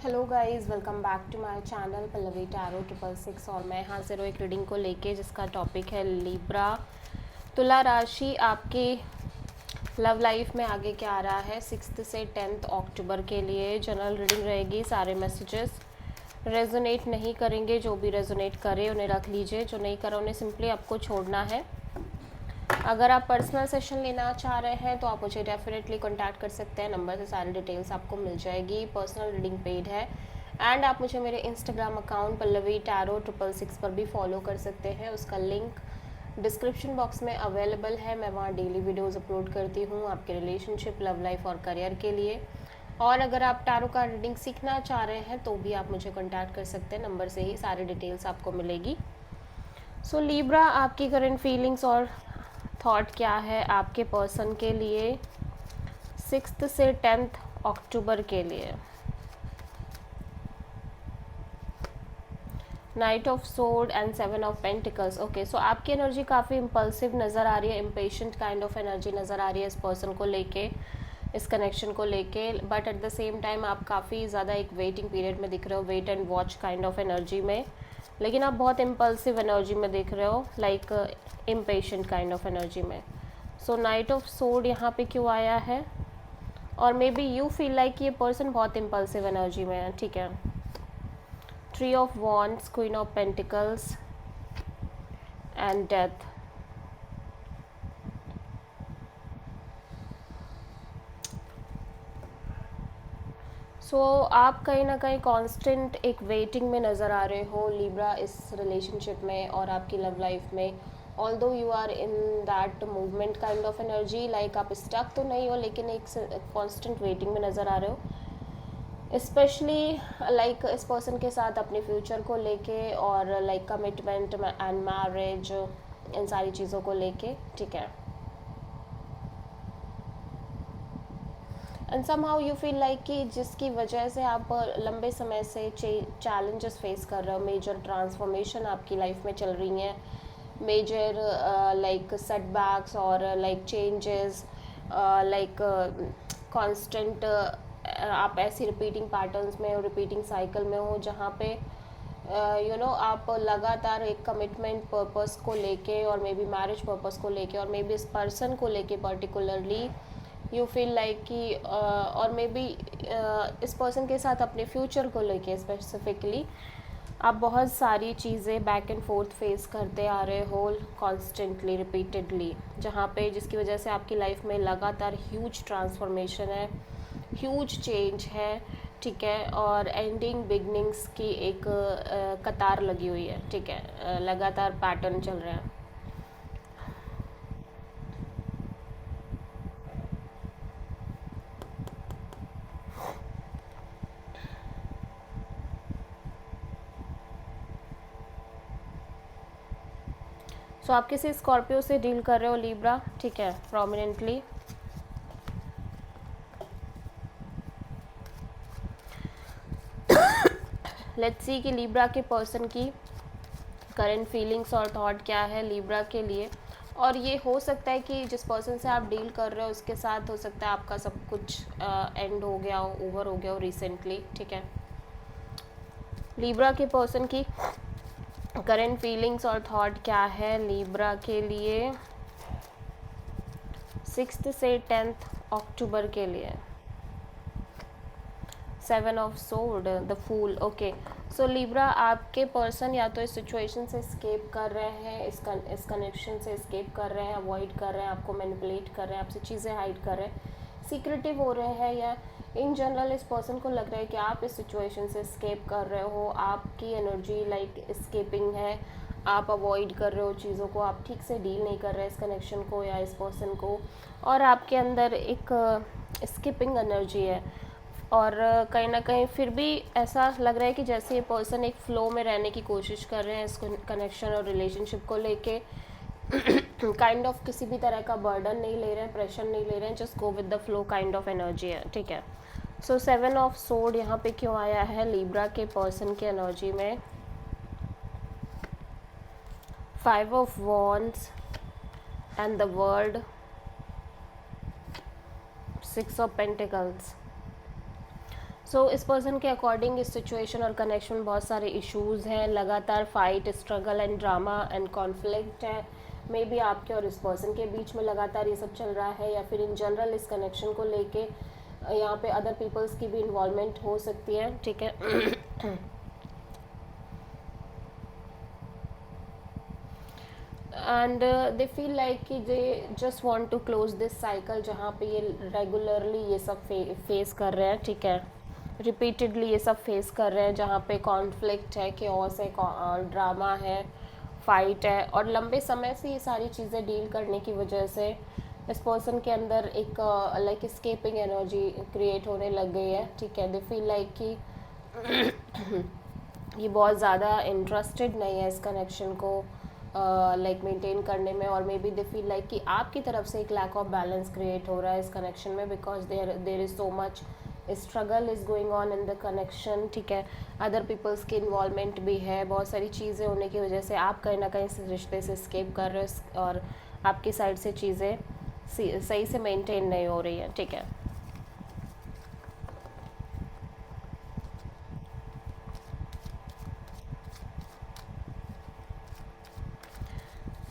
Hello guys, welcome back to my channel Pallavi tarot 666 और मैं हाजिर हूँ एक रीडिंग को लेके जिसका टॉपिक है लिब्रा। तुला राशि आपकी लव लाइफ में आगे क्या आ रहा है 6 से 10 अक्टूबर के लिए। जनरल रीडिंग रहेगी। सारे मैसेजेस रेजोनेट नहीं करेंगे। जो भी रेजोनेट करे उन्हें रख लीजिए, जो नहीं करा उन्हें सिंपली आपको छोड़ना है। अगर आप पर्सनल सेशन लेना चाह रहे हैं तो आप मुझे डेफिनेटली कॉन्टैक्ट कर सकते हैं। नंबर से सारी डिटेल्स आपको मिल जाएगी। पर्सनल रीडिंग पेड है एंड आप मुझे मेरे इंस्टाग्राम अकाउंट पल्लवी टैरो 666 पर भी फॉलो कर सकते हैं। उसका लिंक डिस्क्रिप्शन बॉक्स में अवेलेबल है। मैं वहाँ डेली वीडियोज़ अपलोड करती हूँ आपके रिलेशनशिप, लव लाइफ और करियर के लिए। और अगर आप टैरो का रीडिंग सीखना चाह रहे हैं तो भी आप मुझे कॉन्टैक्ट कर सकते हैं। नंबर से ही सारी डिटेल्स आपको मिलेगी। सो लिब्रा, आपकी करंट फीलिंग्स और थॉट क्या है आपके पर्सन के लिए 6 से 10 अक्टूबर के लिए। Knight of sword and 7 of pentacles. Okay, so आपकी एनर्जी काफ़ी इम्पल्सिव नज़र आ रही है, इम्पेशेंट काइंड ऑफ एनर्जी नज़र आ रही है इस पर्सन को लेके, इस कनेक्शन को लेके। But at the same time आप काफ़ी ज़्यादा एक वेटिंग पीरियड में दिख रहे हो, wait and watch kind of energy में। लेकिन आप बहुत इम्पल्सिव एनर्जी में दिख रहे हो, like impatient kind of energy में। सो नाइट ऑफ सोर्ड यहाँ पे क्यों आया है? और maybe you feel like ये पर्सन बहुत इम्पल्सिव एनर्जी में है, ठीक है। Three of wands, queen of pentacles and death. So आप कहीं ना कहीं कांस्टेंट एक वेटिंग में नज़र आ रहे हो लिब्रा इस रिलेशनशिप में और आपकी लव लाइफ में। Although you are in that movement kind of energy, like आप स्टक तो नहीं हो लेकिन एक कांस्टेंट वेटिंग में नज़र आ रहे हो। स्पेशली लाइक इस पर्सन के साथ अपने फ्यूचर को लेके और लाइक कमिटमेंट एंड मैरिज, इन सारी चीज़ों को लेके, ठीक है। And somehow you feel like कि जिसकी वजह से आप लंबे समय से चैलेंजेस फेस कर रहे हो, मेजर ट्रांसफॉर्मेशन आपकी लाइफ में चल रही हैं, मेजर लाइक सेटबैक्स और लाइक चेंजेस, लाइक कांस्टेंट आप ऐसी रिपीटिंग पैटर्न्स में हो, रिपीटिंग साइकिल में हो जहाँ पे आप लगातार एक कमिटमेंट पर्पस को लेके और मे बी मैरिज पर्पस को लेके और मे बी इस पर्सन को लेके पर्टिकुलरली यू फील लाइक कि और मे बी इस पर्सन के साथ अपने फ्यूचर को लेके स्पेसिफिकली आप बहुत सारी चीज़ें बैक एंड फोर्थ फेस करते आ रहे हो कॉन्स्टेंटली, रिपीटेडली, जहाँ पे जिसकी वजह से आपकी लाइफ में लगातार ह्यूज ट्रांसफॉर्मेशन है, ह्यूज चेंज है, ठीक है। और एंडिंग बिगनिंग्स की एक कतार लगी हुई है, ठीक है। लगातार पैटर्न चल रहा है। सो आप किसी स्कॉर्पियो से डील कर रहे हो लिब्रा, ठीक है, प्रोमिनेंटली। लेट्स सी कि लिब्रा के पर्सन की करंट फीलिंग्स और थॉट क्या है लिब्रा के लिए। और ये हो सकता है कि जिस पर्सन से आप डील कर रहे हो उसके साथ हो सकता है आपका सब कुछ एंड हो गया हो, ओवर हो गया हो रिसेंटली, ठीक है। लिब्रा के पर्सन की करंट फीलिंग्स और थॉट क्या है लिब्रा के लिए 6 से 10 अक्टूबर के लिए। 7 of swords, the fool. Okay, so Libra, आपके पर्सन या तो इस सिचुएशन से स्केप कर रहे हैं, इस कनेक्शन से स्केप कर रहे हैं, अवॉइड कर रहे हैं, आपको मैनिपुलेट कर रहे हैं, आपसे चीज़ें हाइड कर रहे हैं, सीक्रेटिव हो रहे हैं, या इन जनरल इस पर्सन को लग रहा है कि आप इस सिचुएशन से स्केप कर रहे हो, आपकी एनर्जी लाइक स्केपिंग है, आप अवॉइड कर रहे हो चीज़ों को, आप ठीक से डील नहीं कर रहे इस कनेक्शन को या इस पर्सन को, और आपके अंदर एक स्किपिंग एनर्जी है। और कहीं ना कहीं फिर भी ऐसा लग रहा है कि जैसे ये पर्सन एक फ़्लो में रहने की कोशिश कर रहे हैं इस कनेक्शन और रिलेशनशिप को लेके, काइंड ऑफ किसी भी तरह का बर्डन नहीं ले रहे हैं, प्रेशर नहीं ले रहे हैं, just go with the flow kind of energy है, ठीक है। सो 7 ऑफ सोर्ड यहाँ पे क्यों आया है लिब्रा के पर्सन के एनर्जी में? 5 of wands and the world, 6 of pentacles. So इस पर्सन के अकॉर्डिंग इस सिचुएशन और कनेक्शन में बहुत सारे इश्यूज़ हैं, लगातार fight, struggle and drama and conflict है। मे बी आपके और इस पर्सन के बीच में लगातार ये सब चल रहा है, या फिर इन जनरल इस कनेक्शन को लेके यहाँ पे अदर पीपल्स की भी इन्वॉल्वमेंट हो सकती है, ठीक है। एंड दे फील लाइक कि they just want to close this cycle, जहाँ पे ये रेगुलरली ये सब फेस कर रहे हैं, ठीक है, रिपीटेडली ये सब फेस कर रहे हैं, जहाँ पे कॉन्फ्लिक्ट है, केओस है, ड्रामा है, फाइट है, और लंबे समय से ये सारी चीज़ें डील करने की वजह से इस पर्सन के अंदर एक लाइक एस्केपिंग एनर्जी क्रिएट होने लग गई है, ठीक है। दे फील लाइक कि ये बहुत ज़्यादा इंटरेस्टेड नहीं है इस कनेक्शन को लाइक मेंटेन करने में, और may be they feel like कि आपकी तरफ से एक लैक ऑफ बैलेंस क्रिएट हो रहा है इस कनेक्शन में, because there is so much struggle is going on in the connection, ठीक है। अदर पीपल्स की इन्वॉल्वमेंट भी है, बहुत सारी चीज़ें होने की वजह से आप कहीं ना कहीं इस रिश्ते से स्केप कर रहे हो, और आपकी साइड से चीज़ें सही से मेंटेन नहीं हो रही है, ठीक है।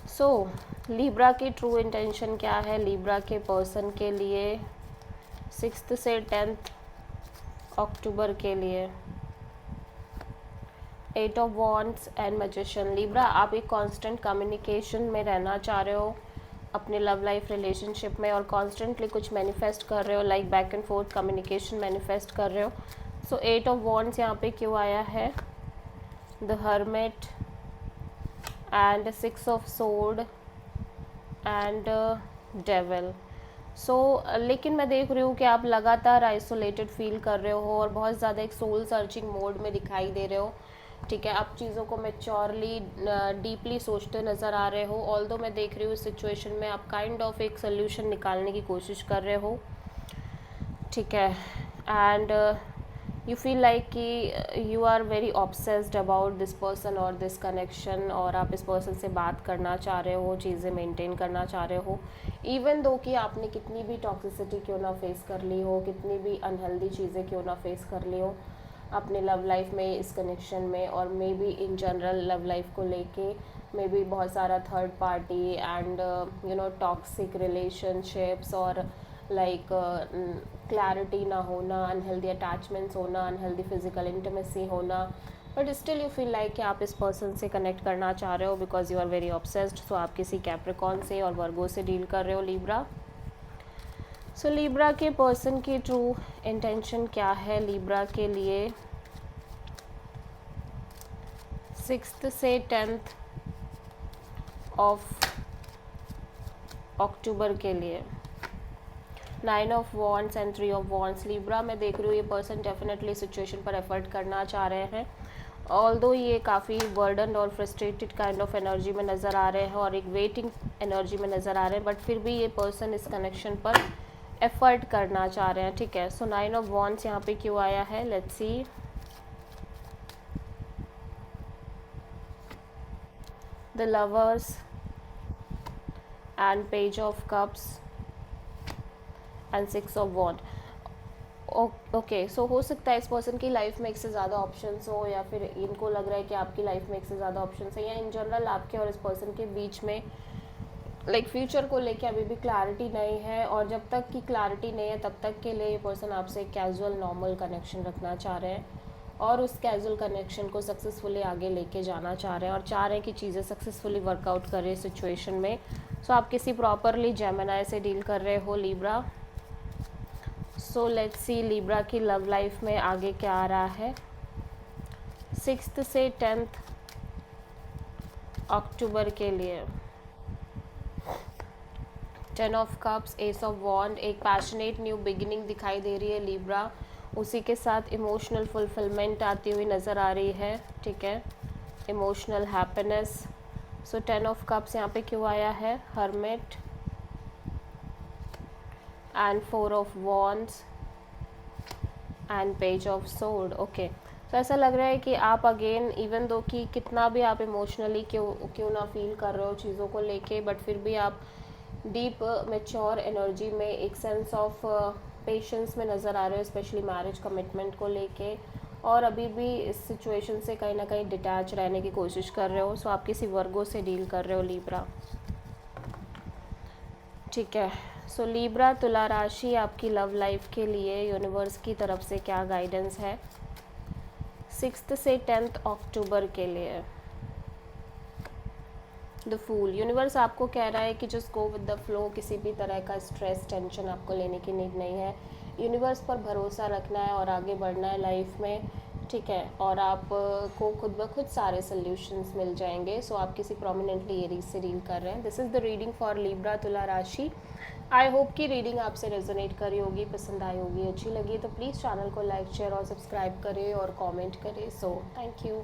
सो लीब्रा की ट्रू इंटेंशन क्या है लीब्रा के पर्सन के लिए 6 से 10 अक्टूबर के लिए? 8 of wands and magician. Libra, आप एक कांस्टेंट कम्युनिकेशन में रहना चाह रहे हो अपने लव लाइफ रिलेशनशिप में, और कॉन्स्टेंटली कुछ मैनिफेस्ट कर रहे हो, like back and fourth communication manifest कर रहे हो। सो 8 ऑफ वॉन्ड्स यहाँ पे क्यों आया है? The hermit and 6 of sword and devil. So लेकिन मैं देख रही हूँ कि आप लगातार आइसोलेटेड फील कर रहे हो और बहुत ज़्यादा एक सोल सर्चिंग मोड में दिखाई दे रहे हो, ठीक है। आप चीज़ों को मैच्योरली डीपली सोचते नज़र आ रहे हो। ऑल्दो मैं देख रही हूँ इस सिचुएशन में आप काइंड ऑफ एक सोल्यूशन निकालने की कोशिश कर रहे हो, ठीक है। एंड यू फील लाइक कि you are very obsessed about this person और दिस कनेक्शन, और आप इस पर्सन से बात करना चाह रहे हो, चीज़ें मेंटेन करना चाह रहे हो, इवन दो कि आपने कितनी भी टॉक्सिसिटी क्यों ना फेस कर ली हो, कितनी भी अनहेल्दी चीज़ें क्यों ना फेस कर ली हो अपने लव लाइफ में, इस कनेक्शन में, और may be in general love life को लेके मे बी बहुत सारा third party and you know toxic relationships, और लाइक क्लैरिटी ना होना, अनहेल्दी अटैचमेंट्स होना, अनहेल्दी फिजिकल इंटीमेसी होना, but still you feel like कि आप इस पर्सन से कनेक्ट करना चाह रहे हो because you are very obsessed. So आप किसी कैप्रिकॉर्न से और वर्गो से डील कर रहे हो लीब्रा। सो लीब्रा के पर्सन की ट्रू इंटेंशन क्या है लीब्रा के लिए 6 से 10 ऑफ अक्टूबर के लिए? 9 of wands and 3 of wands. Libra, मैं देख रही हूँ ये पर्सन डेफिनेटली सिचुएशन पर एफर्ट करना चाह रहे हैं, ऑल्दो ये काफ़ी बर्डन और फ्रस्ट्रेटेड काइंड ऑफ एनर्जी में नज़र आ रहे हैं और एक वेटिंग एनर्जी में नज़र आ रहे हैं, बट फिर भी ये पर्सन इस कनेक्शन पर एफर्ट करना चाह रहे हैं, ठीक है। सो 9 ऑफ वॉन्ड्स यहाँ पे क्यों आया है? Let's see. The lovers and page of cups and 6 of wand. Okay, so हो सकता है इस पर्सन की लाइफ में एक से ज़्यादा ऑप्शंस हो, या फिर इनको लग रहा है कि आपकी लाइफ में एक से ज़्यादा ऑप्शंस है, या इन जनरल आपके और इस पर्सन के बीच में लाइक फ्यूचर को लेके अभी भी क्लैरिटी नहीं है, और जब तक की क्लैरिटी नहीं है तब तक के लिए ये पर्सन आपसे एक कैजुअल नॉर्मल कनेक्शन रखना चाह रहे हैं, और उस कैजुअल कनेक्शन को सक्सेसफुली आगे लेके जाना चाह रहे हैं, और चाह रहे हैं कि चीज़ें सक्सेसफुली वर्कआउट करें सिचुएशन में। सो आप किसी प्रॉपरली जेमिनी से डील कर रहे हो Libra. So let's see Libra की लव लाइफ में आगे क्या आ रहा है 6 से 10 अक्टूबर के लिए? 10 ऑफ कप्स, एस ऑफ वॉन्ड। एक पैशनेट न्यू बिगिनिंग दिखाई दे रही है लीब्रा, उसी के साथ इमोशनल फुलफिलमेंट आती हुई नज़र आ रही है, ठीक है, emotional happiness. So 10 of cups यहाँ पे क्यों आया है? Hermit and 4 of wands and page of sword. Okay, तो ऐसा लग रहा है कि आप अगेन इवन दो कि कितना भी आप इमोशनली क्यों ना फील कर रहे हो चीज़ों को लेके, बट फिर भी आप डीप मैच्योर एनर्जी में एक सेंस ऑफ पेशेंस में नज़र आ रहे हो, स्पेशली मैरिज कमिटमेंट को लेके, और अभी भी इस सिचुएशन से कहीं ना कहीं डिटैच रहने की कोशिश कर रहे हो। सो आप किसी वर्गो से डील कर रहे हो लिब्रा, ठीक है। सो लिब्रा तुला राशि आपकी लव लाइफ के लिए यूनिवर्स की तरफ से क्या गाइडेंस है 6 से 10 अक्टूबर के लिए। द फूल, यूनिवर्स आपको कह रहा है कि just go with the flow, किसी भी तरह का स्ट्रेस टेंशन आपको लेने की नीड नहीं है। यूनिवर्स पर भरोसा रखना है और आगे बढ़ना है लाइफ में, ठीक है। और आपको खुद ब खुद सारे सोल्यूशंस मिल जाएंगे। सो आप किसी प्रोमिनेंटली एरीज से डील कर रहे हैं। This is the reading for Libra तुला राशि। आई होप कि रीडिंग आपसे रेजोनेट करी होगी, पसंद आई होगी, अच्छी लगी तो प्लीज़ चैनल को लाइक शेयर और सब्सक्राइब करें और कमेंट करें। So thank you.